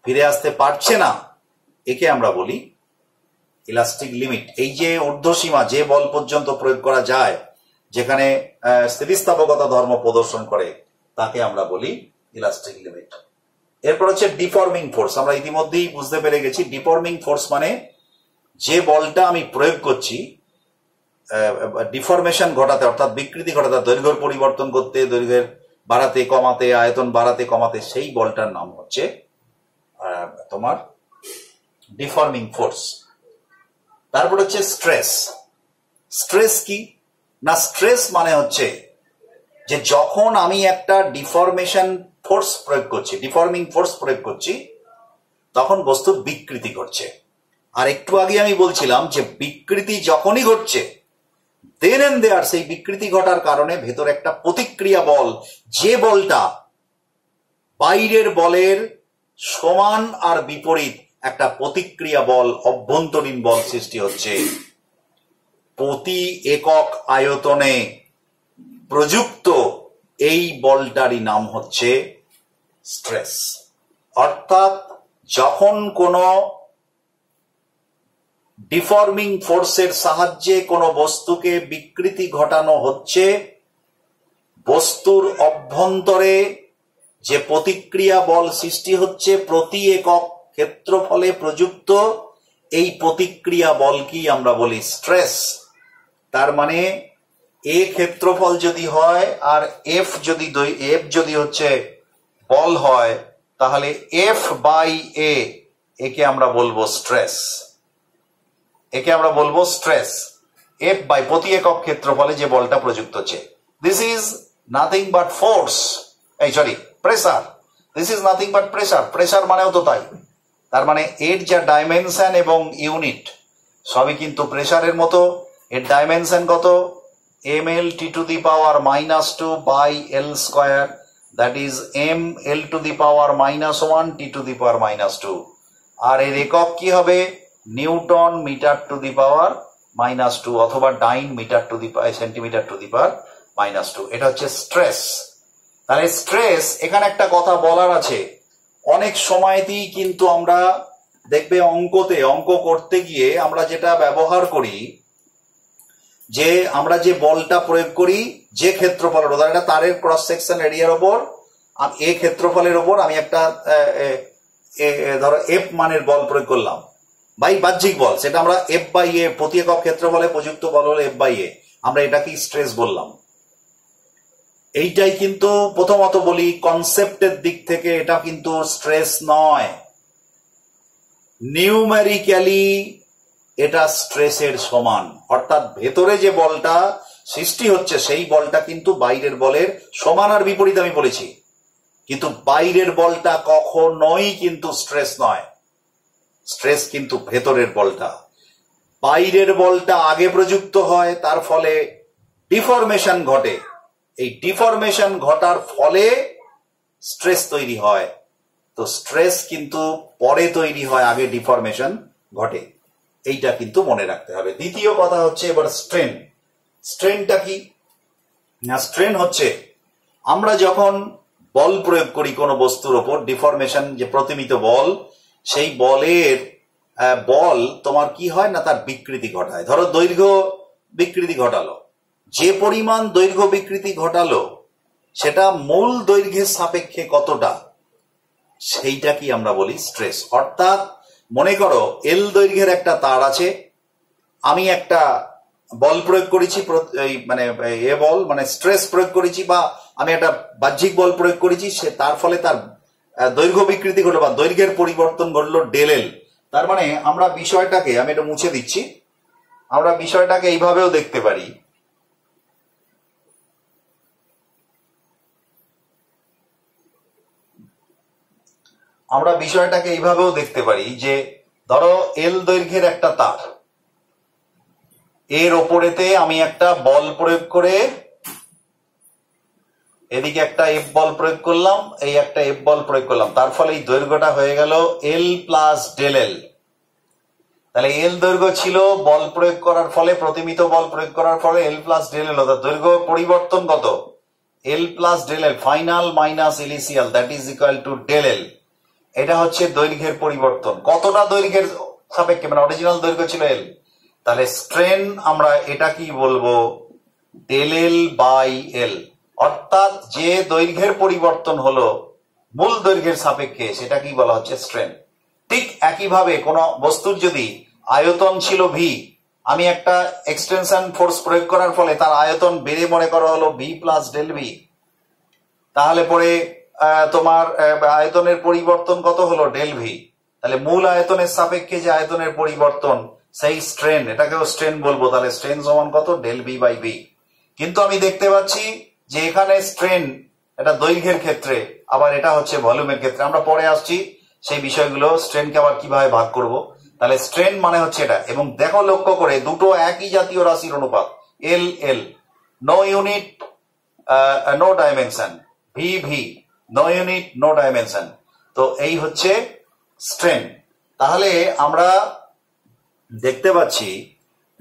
Speaker 1: ফিরে আসতে পারছে না। একে আমরা বলি ইলাস্টিক লিমিট। এই যে ঊর্ধ্বসীমা, যে বল পর্যন্ত প্রয়োগ করা যায়, যেখানে স্থিতিস্থাপকতা ধর্ম প্রদর্শন করে, তাকে আমরা বলি ইলাস্টিক লিমিট। এরপর হচ্ছে ডিফর্মিং ফোর্স। আমরা ইতিমধ্যেই বুঝতে পেরে গেছি ডিফর্মিং ফোর্স মানে যে বলটা আমি প্রয়োগ করছি ডিফরমেশন ঘটাতে, অর্থাৎ বিকৃতি ঘটাতে, দৈর্ঘ্যের পরিবর্তন করতে, দৈর্ঘ্যের বাড়াতে কমাতে, আয়তন বাড়াতে কমাতে, সেই বলটার নাম হচ্ছে তোমার ডিফর্মিং ফোর্স। তারপর হচ্ছে স্ট্রেস। স্ট্রেস কি না, স্ট্রেস মানে হচ্ছে যে যখন আমি একটা ডিফর্মিং ফোর্স প্রয়োগ করছি তখন বস্তুর বিকৃতি ঘটছে। আর একটু আগে আমি বলছিলাম যে বিকৃতি যখনই ঘটছে দেন এন্ড দেয়ার সেই বিকৃতি ঘটার কারণে ভেতর একটা প্রতিক্রিয়া বল, যে বলটা বাইরের বলের সমান আর বিপরীত একটা প্রতিক্রিয়া বল, অভ্যন্তরীণ বল সৃষ্টি হচ্ছে। প্রতি একক আয়তনে প্রযুক্ত এই বলটারই নাম হচ্ছে স্ট্রেস। অর্থাৎ যখন কোনো ডিফর্মিং ফোর্সের সাহায্যে কোনো বস্তুকে বিকৃতি ঘটানো হচ্ছে, বস্তুর অভ্যন্তরে যে প্রতিক্রিয়া বল সৃষ্টি হচ্ছে প্রতি একক ক্ষেত্রফলে প্রযুক্ত, এই প্রতিক্রিয়া বলকেই আমরা বলি স্ট্রেস। তার মানে এ ক্ষেত্রফল যদি হয় আর এফ যদি হচ্ছে বল হয়, তাহলে এফ বাই এ, একে আমরা বলবো স্ট্রেস। এফ বাই প্রতি একক ক্ষেত্রফলে যে বলটা প্রযুক্ত হচ্ছে। This is nothing but force, pressure. This is nothing but pressure. Pressure মানেও তো তাই। তার মানে এর যা ডাইমেনশন এবং ইউনিট সবই কিন্তু প্রেসারের মতো। এর ডাইমেনশন কত? ml t to the power -2 by l square, that is ml to the power -1 t to the power -2। আর এর একক কি হবে? Newton metre to the power -2 অথবা dyne metre to the centimetre to the power -2। এটা হচ্ছে stress. তাহলে stress, এখানে একটা কথা বলার আছে, অনেক সময়তেই কিন্তু আমরা দেখবে অঙ্ক করতে গিয়ে আমরা যেটা ব্যবহার করি, যে আমরা যে বলটা প্রয়োগ করি যে ক্ষেত্রফলের, ধরো একটা তারের ক্রস সেকশন এরিয়ার ওপর, এ ক্ষেত্রফলের ওপর আমি একটা ধরো এফ মানের বল প্রয়োগ করলাম, বাই বাহ্যিক বল, সেটা আমরা এফ বাই এ, প্রতি একক ক্ষেত্রফলে প্রযুক্ত বল হলো এফ বাই এ, আমরা এটাকে স্ট্রেস বললাম। এইটাই কিন্তু প্রথমত বলি, কনসেপ্টের দিক থেকে এটা কিন্তু স্ট্রেস নয়, নিউমেরিক্যালি এটা স্ট্রেসের সমান। অর্থাৎ ভেতরে যে বলটা সৃষ্টি হচ্ছে সেই বলটা কিন্তু বাইরের বলের সমান আর বিপরীত আমি বলেছি। কিন্তু বাইরের বলটা কখনোই কিন্তু স্ট্রেস নয়, স্ট্রেস কিন্তু ভেতরের বলটা। বাইরের বলটা আগে প্রযুক্ত হয়, তার ফলে ডিফরমেশন ঘটে, এই ডিফরমেশন ঘটার ফলে স্ট্রেস তৈরি হয়। তো স্ট্রেস কিন্তু পরে তৈরি হয়, আগে ডিফরমেশন ঘটে, এইটা কিন্তু মনে রাখতে হবে। দ্বিতীয় কথা হচ্ছে এবার স্ট্রেন। স্ট্রেনটা কি না, স্ট্রেন হচ্ছে আমরা যখন বল প্রয়োগ করি কোনো বস্তুর ওপর, ডিফরমেশন যে প্রতিমিত বল, সেই বলের বল তোমার কি হয় না, তার বিকৃতি ঘটায়। ধরো দৈর্ঘ্য বিকৃতি ঘটালো, যে পরিমাণ দৈর্ঘ্য বিকৃতি ঘটালো সেটা মূল দৈর্ঘ্যের সাপেক্ষে কতটা, সেইটা কি আমরা বলি স্ট্রেস। অর্থাৎ মনে করো এল দৈর্ঘ্যের একটা তার আছে, আমি একটা বল প্রয়োগ করেছি, মানে বল মানে স্ট্রেস প্রয়োগ করেছি, বা আমি একটা বাহ্যিক বল প্রয়োগ করেছি, সে তার ফলে তার দৈর্ঘ্য বিকৃতি ঘটলো বা দৈর্ঘ্যের পরিবর্তন ঘটলো ডেল এল। তার মানে আমরা বিষয়টাকে, আমি এটা মুছে দিচ্ছি, আমরা বিষয়টাকে এইভাবেও দেখতে পারি, আমরা বিষয়টাকে এইভাবেও দেখতে পারি যে ধরো এল দৈর্ঘ্যের একটা তার, এর ওপরেতে আমি একটা বল প্রয়োগ করে এদিকে একটা এফ বল প্রয়োগ করলাম, এই একটা এফ বল প্রয়োগ করলাম, তার ফলে এই দৈর্ঘ্যটা হয়ে গেল এল প্লাস ডেল এল। তাহলে এল দৈর্ঘ্য ছিল, বল প্রয়োগ করার ফলে, প্রতিমিত বল প্রয়োগ করার ফলে এল প্লাস ডেল এল, অর্থাৎ দৈর্ঘ্য পরিবর্তন কত, L plus del L, final minus initial, that is equal to del L. এটা হচ্ছে দৈর্ঘ্যের পরিবর্তন, কতটা দৈর্ঘ্যের সাপেক্ষে, মানে অরিজিনাল দৈর্ঘ্য ছিল এল। তাহলে স্ট্রেন আমরা এটা কি বলবো, ডেল এল বাই এল, অর্থাৎ যে দৈর্ঘ্যের পরিবর্তন হলো মূল দৈর্ঘ্যের সাপেক্ষে, সেটা কি বলা হচ্ছে স্ট্রেন। ঠিক একইভাবে কোন বস্তুর যদি আয়তন ছিল ভি, আমি একটা এক্সটেনশন ফোর্স প্রয়োগ করার ফলে তার আয়তন বেড়ে মনে করা হলো ভি প্লাস ডেল ভি, তাহলে পরে তোমার আয়তনের পরিবর্তন কত হলো, ডেল ভি। তাহলে মূল আয়তনের সাপেক্ষে যে আয়তনের পরিবর্তন, সেই স্ট্রেন, এটাকেও স্ট্রেন বলবো। তাহলে স্ট্রেন সমান কত, ডেল ভি বাই ভি। কিন্তু আমি দেখতে পাচ্ছি যে এখানে স্ট্রেন এটা দৈর্ঘ্যের ক্ষেত্রে, আবার এটা হচ্ছে ভলিউমের ক্ষেত্রে। আমরা পরে আসছি সেই বিষয়গুলো, স্ট্রেনকে আবার কিভাবে ভাগ করব। তাহলে স্ট্রেন মানে হচ্ছে এটা, এবং দেখো লক্ষ্য করে দুটো একই জাতীয় রাশির অনুপাত, L L, no unit no dimension, V V, no unit no dimension. তো এই হচ্ছে স্ট্রেন। তাহলে আমরা দেখতে পাচ্ছি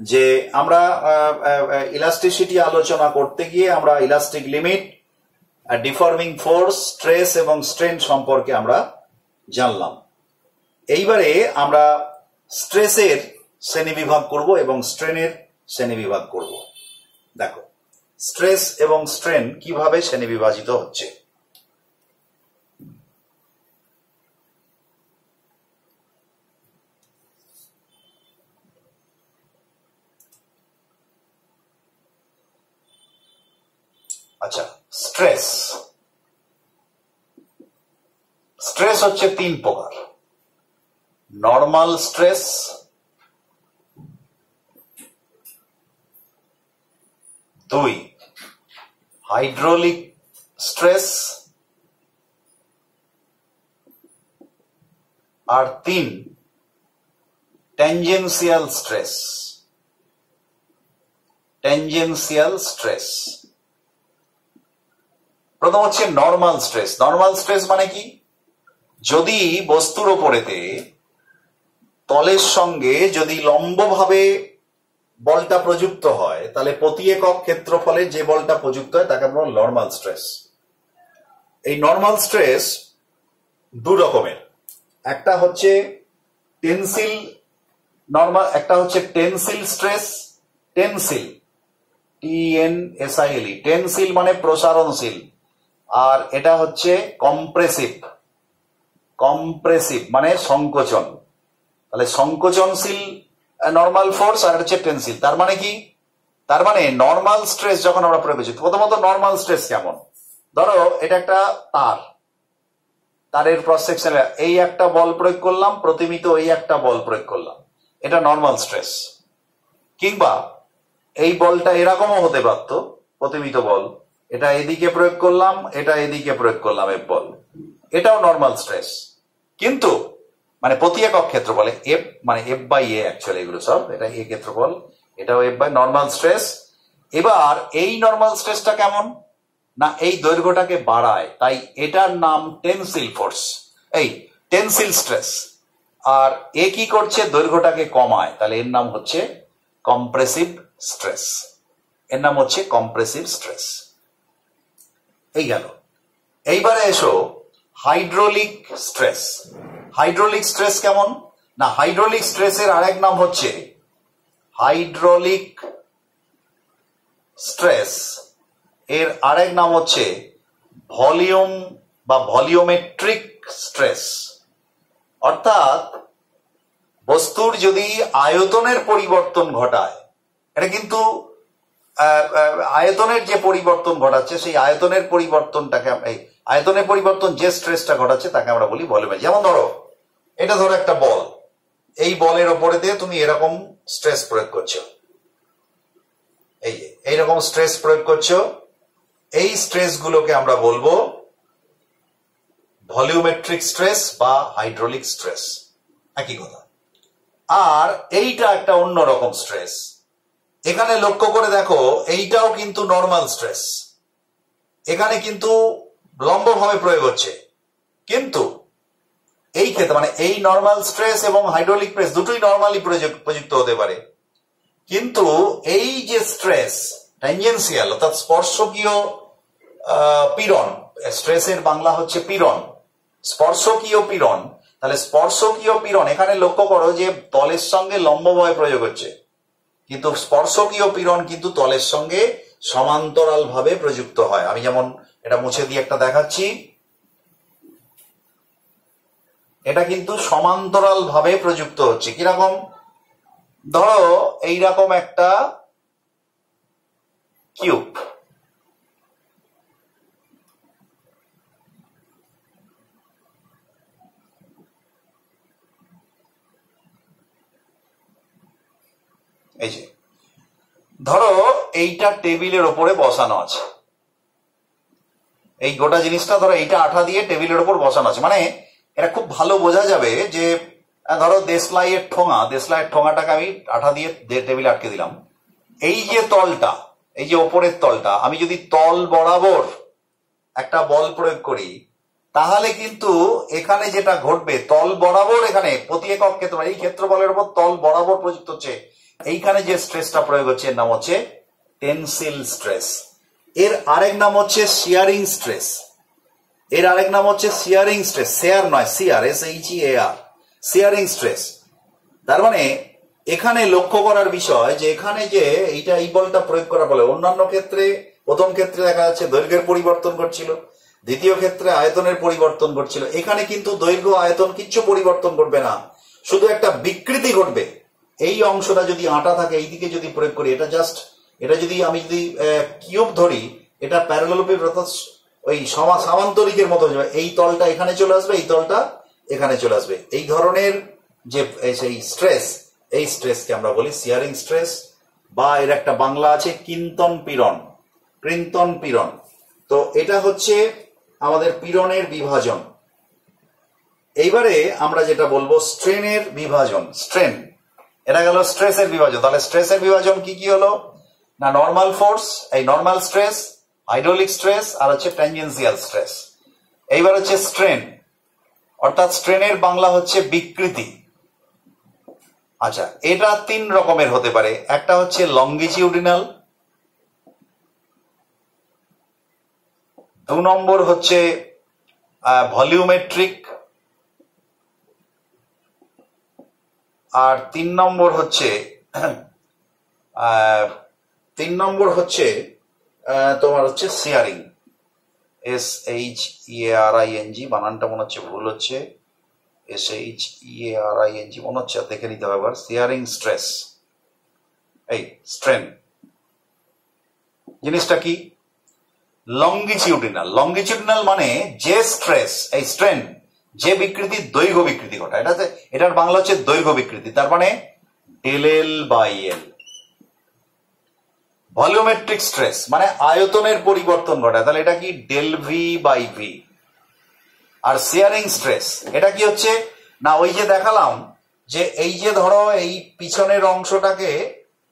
Speaker 1: যে আমরা ইলাস্টিসিটি আলোচনা করতে গিয়ে আমরা elastic limit, deforming force, stress এবং স্ট্রেন সম্পর্কে আমরা জানলাম। এইবারে আমরা স্ট্রেসের শ্রেণীবিভাগ করব এবং স্ট্রেনের শ্রেণীবিভাগ করব। দেখো স্ট্রেস এবং স্ট্রেন কিভাবে শ্রেণীবিভাজিত হচ্ছে। আচ্ছা, স্ট্রেস, স্ট্রেস হচ্ছে তিন প্রকার। নর্মাল স্ট্রেস, দুই হাইড্রোলিক স্ট্রেস, আর তিন ট্যানজেন্সিয়াল স্ট্রেস। ট্যানজেন্সিয়াল স্ট্রেস প্রথম হচ্ছে নর্মাল স্ট্রেস। নর্মাল স্ট্রেস মানে কি, যদি বস্তুর ওপরেতে তলের সঙ্গে যদি লম্বভাবে বলটা প্রযুক্ত হয়, তাহলে প্রতি একক ক্ষেত্রফলে যে বলটা প্রযুক্ত হয় তাকে আমরা নর্মাল স্ট্রেস। এই নর্মাল স্ট্রেস দু রকমের, একটা হচ্ছে টেনসিল নর্মাল, একটা হচ্ছে Tencel stress. Tencel, TNSIL, Tencel মানে প্রসারণশীল, আর এটা হচ্ছে কম্প্রেসিভ। কম্প্রেসিভ মানে সংকোচন। তাহলে সংকোচনশীল নর্মাল ফোর্স, আর হচ্ছে টেনসিল। তার মানে কি, তার মানে নর্মাল স্ট্রেস যখন আমরা প্রয়োগ করছি, প্রথমত নর্মাল স্ট্রেস কেমন, ধরো এটা একটা তার, তারের ক্রস সেকশনে এই একটা বল প্রয়োগ করলাম, প্রতিমিত এই একটা বল প্রয়োগ করলাম, এটা নর্মাল স্ট্রেস। কিংবা এই বলটা এরকমও হতে পারত, প্রতিমিত বল, এটা এদিকে প্রয়োগ করলাম, এটা এদিকে প্রয়োগ করলাম এফ বল, এটাও নর্মাল স্ট্রেস, কিন্তু মানে প্রতি একক ক্ষেত্রফলে এফ মানে এফ বাই এ অ্যাকচুয়ালি এগুলো সব, এটা এ ক্ষেত্রফল, এটাও এফ বাই নর্মাল স্ট্রেস। এবার এই নর্মাল স্ট্রেসটা কেমন না এই দৈর্ঘ্যটাকে বাড়ায়, তাই এটার নাম টেনসিল ফোর্স, এই টেনসিল স্ট্রেস। আর এ কি করছে দৈর্ঘ্যটাকে কমায়, তাহলে এর নাম হচ্ছে কম্প্রেসিভ স্ট্রেস, এর নাম হচ্ছে কম্প্রেসিভ স্ট্রেস। এই গেল। এইবারে এসো হাইড্রোলিক স্ট্রেস। হাইড্রোলিক স্ট্রেস কেমন না হাইড্রোলিক স্ট্রেসের আরেক নাম হচ্ছে হাইড্রোলিক স্ট্রেস, এর আরেক নাম হচ্ছে ভলিউম বা ভলিওমেট্রিক স্ট্রেস। অর্থাৎ বস্তুর যদি আয়তনের পরিবর্তন ঘটায়, এটা কিন্তু আয়তনের যে পরিবর্তন ঘটাচ্ছে সেই আয়তনের পরিবর্তনটাকে এই আয়তনের পরিবর্তন যে স্ট্রেসটা ঘটাচ্ছে তাকে আমরা বলি ভলিউমেট্রিক। যেমন ধরো এটা ধরো একটা বল, এই বলের ওপরে দিয়ে তুমি এরকম স্ট্রেস প্রয়োগ করছো, এই যে এইরকম স্ট্রেস প্রয়োগ করছো, এই স্ট্রেস গুলোকে আমরা বলবো ভলিউমেট্রিক স্ট্রেস বা হাইড্রোলিক স্ট্রেস, একই কথা। আর এইটা একটা অন্যরকম স্ট্রেস, এখানে লক্ষ্য করে দেখো এইটাও কিন্তু নর্মাল স্ট্রেস, এখানে কিন্তু লম্বভাবে প্রয়োগ হচ্ছে, কিন্তু এই ক্ষেত্রে মানে এই নর্মাল স্ট্রেস এবং হাইড্রোলিক প্রেস দুটোই নর্মালি প্রযুক্ত হতে পারে, কিন্তু এই যে স্ট্রেস ট্যানজেন্সিয়াল অর্থাৎ স্পর্শকীয় পীড়ন, স্ট্রেসের বাংলা হচ্ছে পীড়ন, স্পর্শকীয় পীড়ন, তাহলে স্পর্শকীয় পীড়ন এখানে লক্ষ্য করো যে তলের সঙ্গে লম্বভাবে প্রয়োগ হচ্ছে, কিন্তু স্পর্শকীয় পীড়ন কিন্তু তলের সঙ্গে সমান্তরাল ভাবে প্রযুক্ত হয়। আমি যেমন এটা মুছে দিয়ে একটা দেখাচ্ছি, এটা কিন্তু সমান্তরাল ভাবে প্রযুক্ত হচ্ছে। কিরকম, ধরো এইরকম একটা কিউব, এই যে ধরো এইটা টেবিলের ওপরে বসানো আছে, এই গোটা জিনিসটা ধরো এইটা আঠা দিয়ে টেবিলের ওপর বসানো আছে, মানে এটা খুব ভালো বোঝা যাবে যে ধরো দেশলাইয়ের ঠোঙাটাকে আমি আঠা দিয়ে টেবিলে আটকে দিলাম, এই যে তলটা, এই যে ওপরের তলটা, আমি যদি তল বরাবর একটা বল প্রয়োগ করি তাহলে কিন্তু এখানে যেটা ঘটবে তল বরাবর, এখানে প্রতি একক ক্ষেত্র এই ক্ষেত্রফলের উপর তল বরাবর প্রযুক্ত হচ্ছে, এইখানে যে স্ট্রেসটা প্রয়োগ হচ্ছে এর নাম হচ্ছে টেনসিল স্ট্রেস। এর আরেক নাম হচ্ছে শিয়ারিং স্ট্রেস, এর আরেক নাম হচ্ছে শিয়ারিং স্ট্রেস, শেয়ার নয় সিআর, SHEAR, শিয়ারিং স্ট্রেস। তার মানে এখানে লক্ষ্য করার বিষয় যে এখানে যে এইটা এই বলটা প্রয়োগ করা বলে অন্যান্য ক্ষেত্রে, প্রথম ক্ষেত্রে দেখা যাচ্ছে দৈর্ঘ্যের পরিবর্তন ঘটছিল, দ্বিতীয় ক্ষেত্রে আয়তনের পরিবর্তন ঘটছিল, এখানে কিন্তু দৈর্ঘ্য আয়তন কিচ্ছু পরিবর্তন ঘটবে না, শুধু একটা বিকৃতি ঘটবে। এই অংশটা যদি আটা থাকে এইদিকে যদি প্রয়োগ করি, এটা জাস্ট এটা যদি আমি যদি কিউব ধরি, এটা প্যারালেলোপিড অর্থাৎ ওই সামান্তরিকের মতো, এই তলটা এখানে চলে আসবে, এই তলটা এখানে চলে আসবে, এই ধরনের যে সেই স্ট্রেস, এই স্ট্রেসকে আমরা বলি শিয়ারিং স্ট্রেস, বা এর একটা বাংলা আছে কিন্তন পীড়ন, কৃন্তন পীড়ন। তো এটা হচ্ছে আমাদের পীড়নের বিভাজন। এইবারে আমরা যেটা বলবো স্ট্রেনের বিভাজন, স্ট্রেন, এটা গেল স্ট্রেসের বিভাজন। তাহলে স্ট্রেসের বিভাজন কি কি হলো না নর্মাল ফোর্স, এই নর্মাল স্ট্রেস, হাইড্রোলিক স্ট্রেস, আর হচ্ছে ট্যানজেন্সিয়াল স্ট্রেস। এইবার হচ্ছে স্ট্রেন, অর্থাৎ স্ট্রেনের বাংলা হচ্ছে বিকৃতি। আচ্ছা, এটা তিন রকমের হতে পারে, একটা হচ্ছে লঙ্গিটিউডিনাল, 2 নম্বর হচ্ছে ভলিউমেট্রিক, আর 3 নম্বর হচ্ছে তোমার হচ্ছে শিয়ারিং, SHEARING, বানানটা মনে হচ্ছে ভুল হচ্ছে, SHEARING মনে হচ্ছে, দেখে নিতে হবে। শিয়ারিং স্ট্রেস, এই স্ট্রেন জিনিসটা কি লঙ্গিটিউডিনাল, লঙ্গিটিউডিনাল মানে যে স্ট্রেস, এই স্ট্রেন যে বিকৃতি দৈর্ঘ্য বিকৃতি ঘটায়, এটার বাংলা হচ্ছে দৈর্ঘ্য বিকৃতি। তার মানে del L by L, volumetric stress মানে আয়তনের পরিবর্তন ঘটায়, তাহলে এটা কি ডেল ভি বাই ভি। আর শিয়ারিং স্ট্রেস এটা কি হচ্ছে না, ওই যে দেখালাম যে এই যে ধরো এই পিছনের অংশটাকে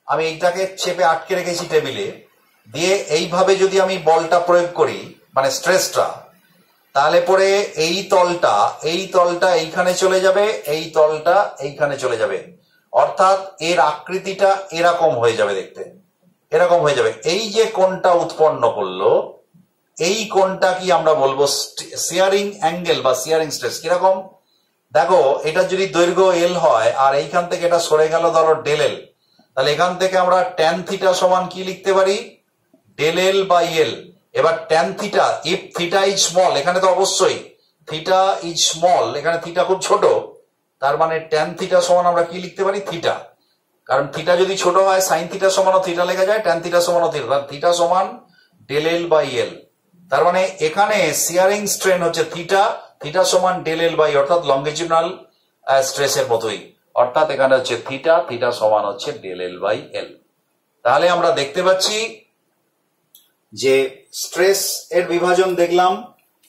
Speaker 1: আমি এইটাকে চেপে আটকে রেখেছি টেবিলে দিয়ে, এইভাবে যদি আমি বলটা প্রয়োগ করি মানে স্ট্রেসটা, তাহলে পরে এই তলটা এইখানে চলে যাবে, এই তলটা এইখানে চলে যাবে, অর্থাৎ এর আকৃতিটা এরকম হয়ে যাবে, দেখতে এরকম হয়ে যাবে। এই যে কোণটা উৎপন্ন করলো এই কোণটা কি আমরা বলবো শিয়ারিং অ্যাঙ্গেল বা শিয়ারিং স্ট্রেস। কিরকম দেখো, এটা যদি দৈর্ঘ্য এল হয় আর এইখান থেকে এটা সরে গেল ধরো ডেল এল, তাহলে এখান থেকে আমরা ট্যান থিটা সমান কি লিখতে পারি, ডেল এল বাই এল। এবার tan theta, if theta is small, এখানে তো অবশ্যই থিটা ইজ স্মল, এখানে থিটা খুব ছোট, তার মানে ট্যান থিটা সমান আমরা কি লিখতে পারি, থিটা। কারণ থিটা যদি ছোট হয় সাইন থিটা সমানও থিটা লেখা যায়, ট্যান থিটা সমানও থিটা, থিটা সমান ডেল এল বাই এল। তার মানে এখানে শিয়ারিং স্ট্রেন হচ্ছে থিটা, থিটা সমান ডেল এল বাই, অর্থাৎ লঙ্গিচুডাল স্ট্রেসের মতোই, অর্থাৎ এখানে হচ্ছে থিটা, থিটা সমান হচ্ছে ডেল এল বাই এল। তাহলে আমরা দেখতে পাচ্ছি যে স্ট্রেস এর বিভাজন দেখলাম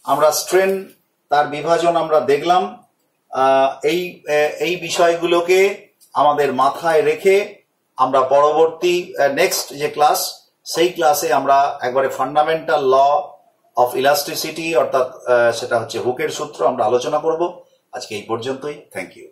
Speaker 1: আমরা, স্ট্রেন তার বিভাজন আমরা দেখলাম। এই বিষয়গুলোকে আমাদের মাথায় রেখে আমরা পরবর্তী নেক্সট যে ক্লাস, সেই ক্লাসে আমরা একবারে ফান্ডামেন্টাল ল অফ ইলাস্টিসিটি অর্থাৎ সেটা হচ্ছে হুকের সূত্র আমরা আলোচনা করব। আজকে এই পর্যন্তই, থ্যাংক ইউ।